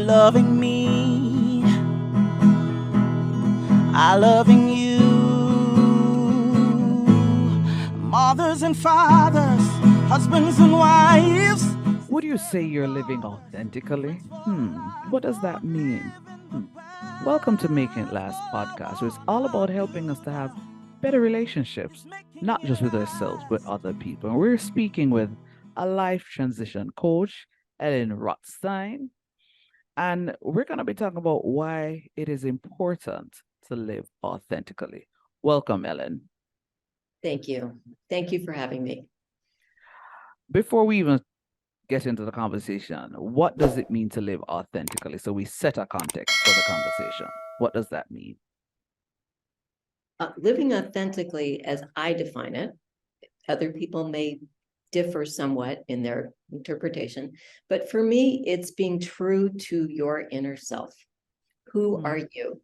loving me, I loving you. Mothers and fathers, husbands and wives. Would you say you're living authentically? What does that mean? Welcome to Making It Last podcast, where it's all about helping us to have better relationships, not just with ourselves, but other people. And we're speaking with a life transition coach, Ellen Rothstein, and we're going to be talking about why it is important to live authentically. Welcome, Ellen. Thank you. Thank you for having me. Before we even get into the conversation, what does it mean to live authentically? So we set a context for the conversation. What does that mean? Living authentically, as I define it, other people may differ somewhat in their interpretation, but for me, it's being true to your inner self. Who are you?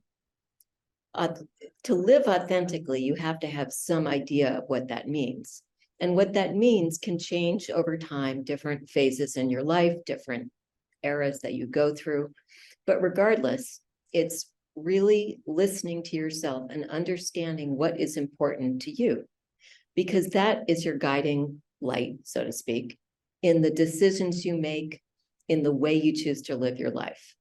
To live authentically, you have to have some idea of what that means. And what that means can change over time, different phases in your life, different eras that you go through. But regardless, it's really listening to yourself and understanding what is important to you, because that is your guiding light, so to speak, in the decisions you make, in the way you choose to live your life.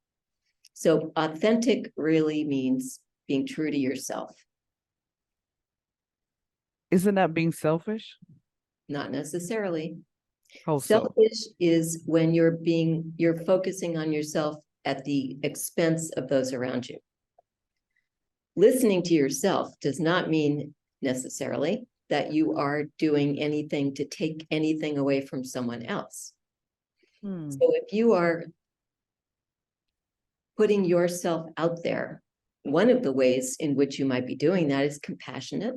So authentic really means being true to yourself. Isn't that being selfish? Not necessarily. How so? Selfish is when you're focusing on yourself at the expense of those around you. Listening to yourself does not mean necessarily that you are doing anything to take anything away from someone else. So if you are putting yourself out there, one of the ways in which you might be doing that is compassionate.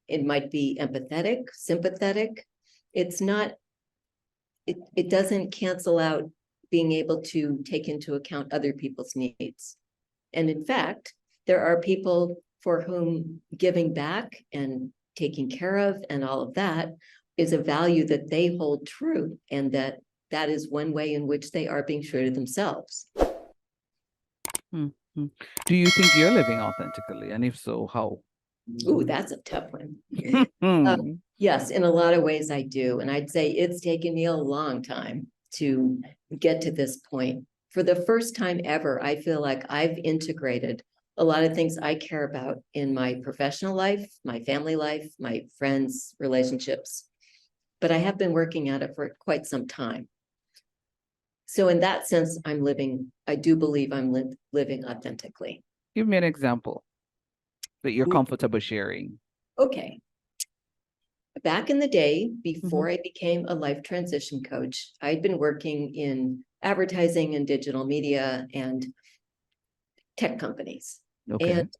It might be empathetic, sympathetic. It doesn't cancel out being able to take into account other people's needs. And in fact, there are people for whom giving back and taking care of and all of that is a value that they hold true, and that is one way in which they are being true to themselves. Do you think you're living authentically? And if so, how? Ooh, that's a tough one. Yes, in a lot of ways I do. And I'd say it's taken me a long time to get to this point. For the first time ever, I feel like I've integrated a lot of things I care about in my professional life, my family life, my friends, relationships. But I have been working at it for quite some time. So in that sense, I do believe I'm living authentically. Give me an example that you're comfortable sharing. Okay. Back in the day, before I became a life transition coach, I'd been working in advertising and digital media and tech companies. Okay. And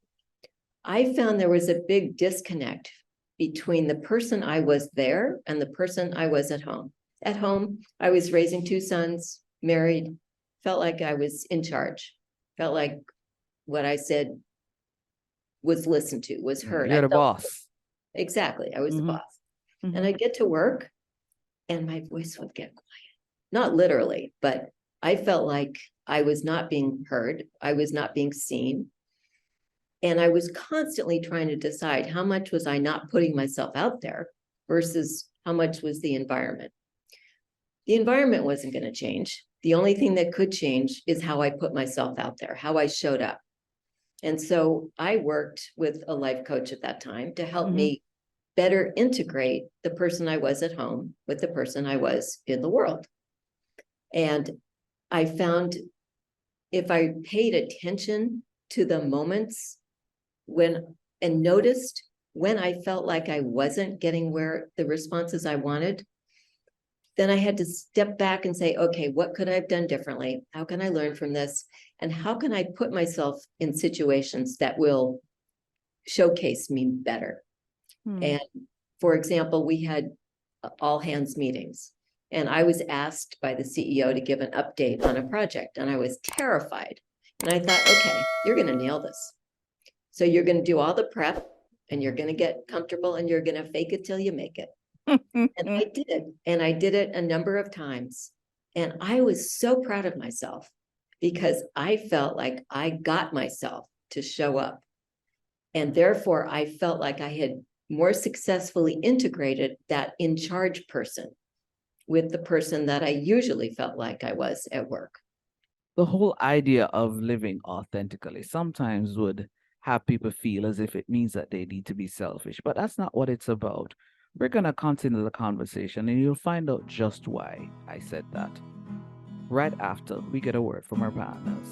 I found there was a big disconnect between the person I was there and the person I was at home. At home, I was raising 2 sons, married, felt like I was in charge, felt like what I said was listened to, was heard. You're the boss. Exactly. I was the boss. And I'd get to work and my voice would get quiet. Not literally, but I felt like I was not being heard. I was not being seen. And I was constantly trying to decide how much was I not putting myself out there versus how much was the environment. The environment wasn't going to change. The only thing that could change is how I put myself out there, how I showed up. And so I worked with a life coach at that time to help me better integrate the person I was at home with the person I was in the world. And I found if I paid attention to the moments and noticed when I felt like I wasn't getting where the responses I wanted, then I had to step back and say, okay, what could I have done differently? How can I learn from this? And how can I put myself in situations that will showcase me better? And for example, we had all hands meetings, and I was asked by the CEO to give an update on a project, and I was terrified. And I thought, okay, you're going to nail this. So you're going to do all the prep, and you're going to get comfortable, and you're going to fake it till you make it. And I did. And I did it a number of times. And I was so proud of myself because I felt like I got myself to show up. And therefore, I felt like I had more successfully integrated that in charge person with the person that I usually felt like I was at work. The whole idea of living authentically sometimes would have people feel as if it means that they need to be selfish, but that's not what it's about. We're going to continue the conversation and you'll find out just why I said that right after we get a word from our partners.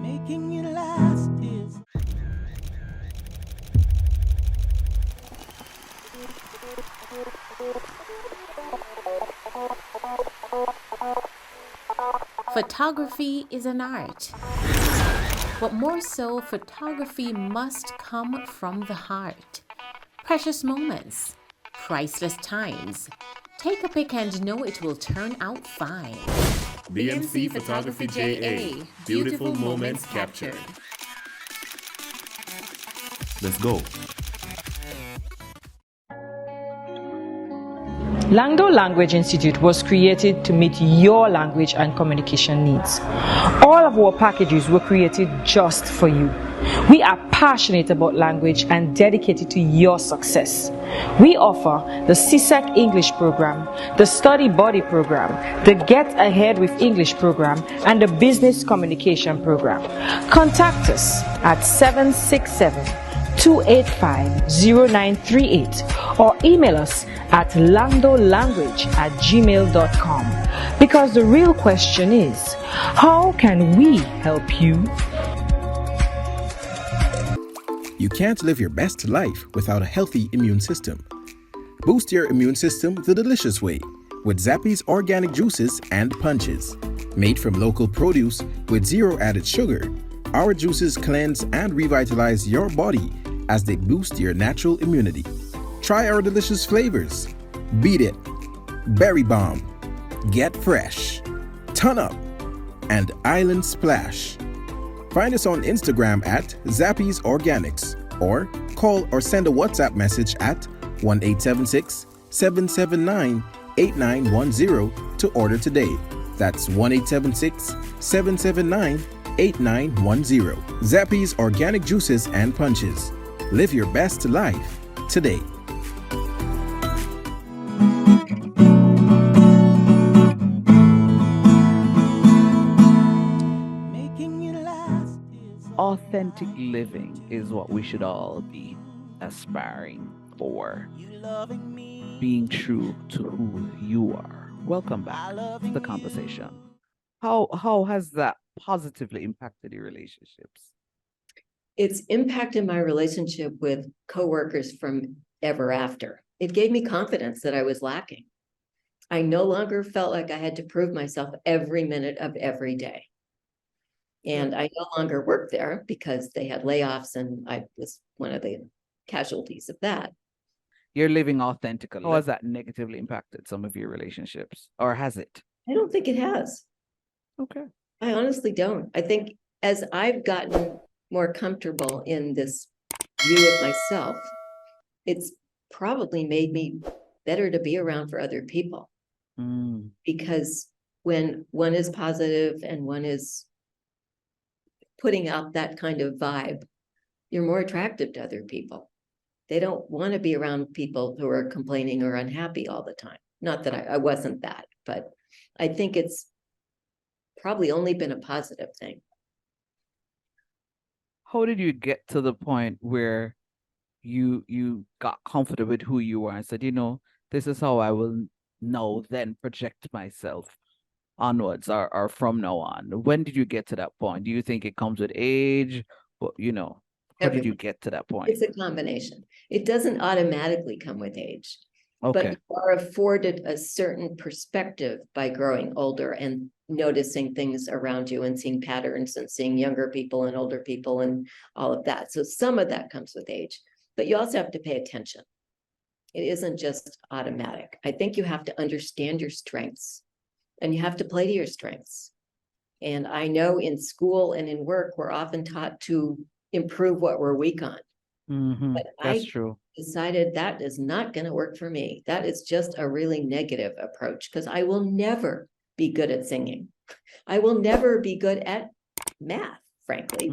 Making it last is Photography is an art, but more so, photography must come from the heart. Precious moments, priceless times. Take a pic and know it will turn out fine. BMC Photography JA. Beautiful moments captured. Let's go. Langdo Language Institute was created to meet your language and communication needs. All of our packages were created just for you. We are passionate about language and dedicated to your success. We offer the CSEC English program, the Study Buddy program, the Get Ahead with English program, and the Business Communication program. Contact us at 767-285-0938 or email us at langdolanguage@gmail.com, because the real question is, how can we help you? You can't live your best life without a healthy immune system. Boost your immune system the delicious way with Zappy's organic juices and punches. Made from local produce with zero added sugar, our juices cleanse and revitalize your body as they boost your natural immunity. Try our delicious flavors: Beat It, Berry Bomb, Get Fresh, Ton Up, and Island Splash. Find us on Instagram at Zappy's Organics, or call or send a WhatsApp message at 1-876-779-8910 to order today. That's 1-876-779-8910. Zappy's Organic Juices and Punches. Live your best life today. Authentic living is what we should all be aspiring for. Being true to who you are. Welcome back to the conversation. How has that positively impacted your relationships? It's impacted my relationship with coworkers from ever after. It gave me confidence that I was lacking. I no longer felt like I had to prove myself every minute of every day. And I no longer worked there because they had layoffs, and I was one of the casualties of that. You're living authentically. How has that negatively impacted some of your relationships, or has it? I don't think it has. Okay. I honestly don't. I think as I've gotten more comfortable in this view of myself, it's probably made me better to be around for other people. Because when one is positive and one is putting out that kind of vibe, you're more attractive to other people. They don't want to be around people who are complaining or unhappy all the time. Not that I wasn't that, but I think it's probably only been a positive thing. How did you get to the point where you got comfortable with who you are and said, this is how I will now then project myself onwards or from now on? When did you get to that point? Do you think it comes with age? But how did you get to that point? It's a combination. It doesn't automatically come with age, but Okay. you are afforded a certain perspective by growing older and noticing things around you and seeing patterns and seeing younger people and older people and all of that. So some of that comes with age, but you also have to pay attention. It isn't just automatic. I think you have to understand your strengths and you have to play to your strengths. And I know in school and in work, we're often taught to improve what we're weak on. But That's I true. decided that is not going to work for me. That is just a really negative approach because I will never be good at singing. I will never be good at math, frankly.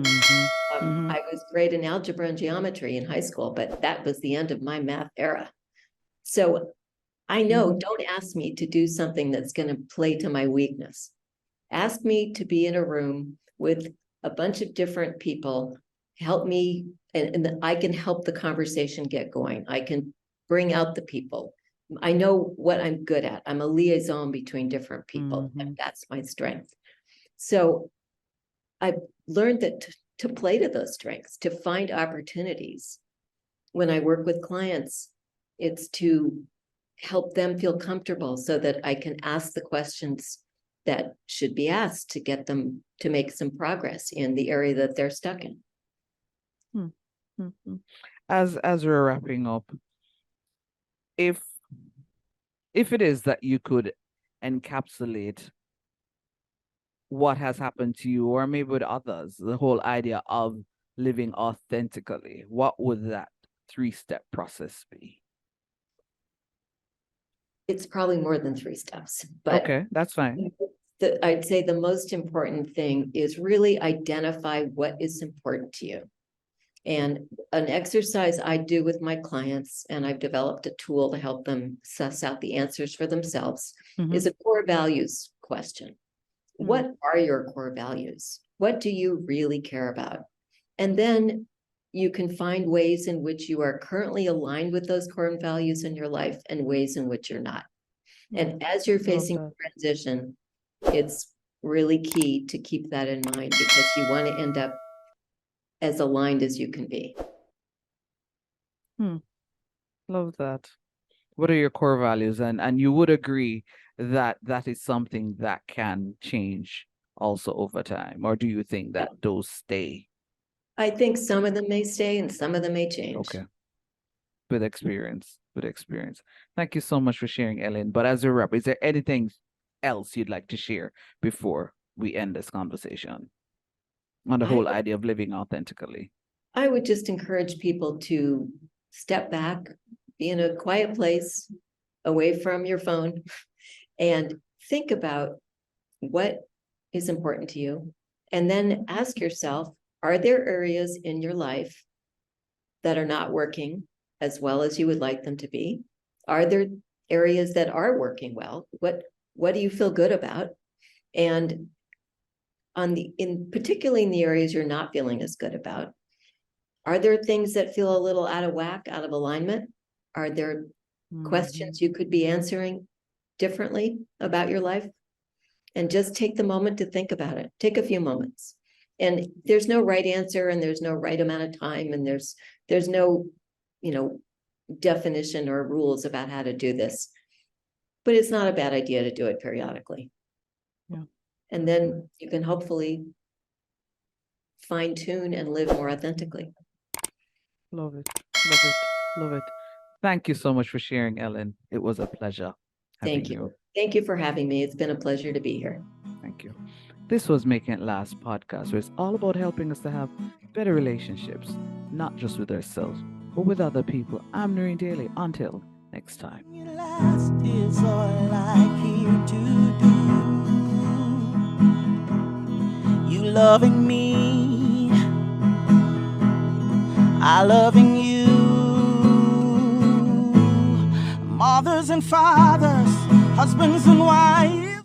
I was great in algebra and geometry in high school, but that was the end of my math era. So I know, don't ask me to do something that's going to play to my weakness. Ask me to be in a room with a bunch of different people, help me, and I can help the conversation get going. I can bring out the people. I know what I'm good at. I'm a liaison between different people, and that's my strength. So I've learned that to play to those strengths, to find opportunities. When I work with clients, it's to help them feel comfortable so that I can ask the questions that should be asked to get them to make some progress in the area that they're stuck in. As we're wrapping up, if it is that you could encapsulate what has happened to you, or maybe with others, the whole idea of living authentically, what would that 3-step process be? It's probably more than 3 steps, but okay, that's fine. I'd say the most important thing is really identify what is important to you. And an exercise I do with my clients, and I've developed a tool to help them suss out the answers for themselves, is a core values question. What are your core values? What do you really care about? And then you can find ways in which you are currently aligned with those core values in your life and ways in which you're not. And as you're facing transition, it's really key to keep that in mind because you want to end up as aligned as you can be. Love that. What are your core values? And you would agree that that is something that can change also over time, or do you think that those stay? I think some of them may stay and some of them may change. Okay. With experience. Thank you so much for sharing, Ellen. But as a wrap, is there anything else you'd like to share before we end this conversation on the whole idea of living authentically? I would just encourage people to step back, be in a quiet place away from your phone, and think about what is important to you. And then ask yourself, are there areas in your life that are not working as well as you would like them to be? Are there areas that are working well? What do you feel good about? And particularly in the areas you're not feeling as good about, are there things that feel a little out of whack, out of alignment? Are there questions you could be answering differently about your life? And just take the moment to think about it. Take a few moments. And there's no right answer, and there's no right amount of time, and there's no, definition or rules about how to do this. But it's not a bad idea to do it periodically. Yeah. And then you can hopefully fine tune and live more authentically. Love it. Thank you so much for sharing, Ellen. It was a pleasure. Thank you. Thank you for having me. It's been a pleasure to be here. Thank you. This was Making It Last podcast, where it's all about helping us to have better relationships, not just with ourselves, but with other people. I'm Noreen Daly. Until next time. Last is all I care to do. You loving me, I loving you. Mothers and fathers, husbands and wives,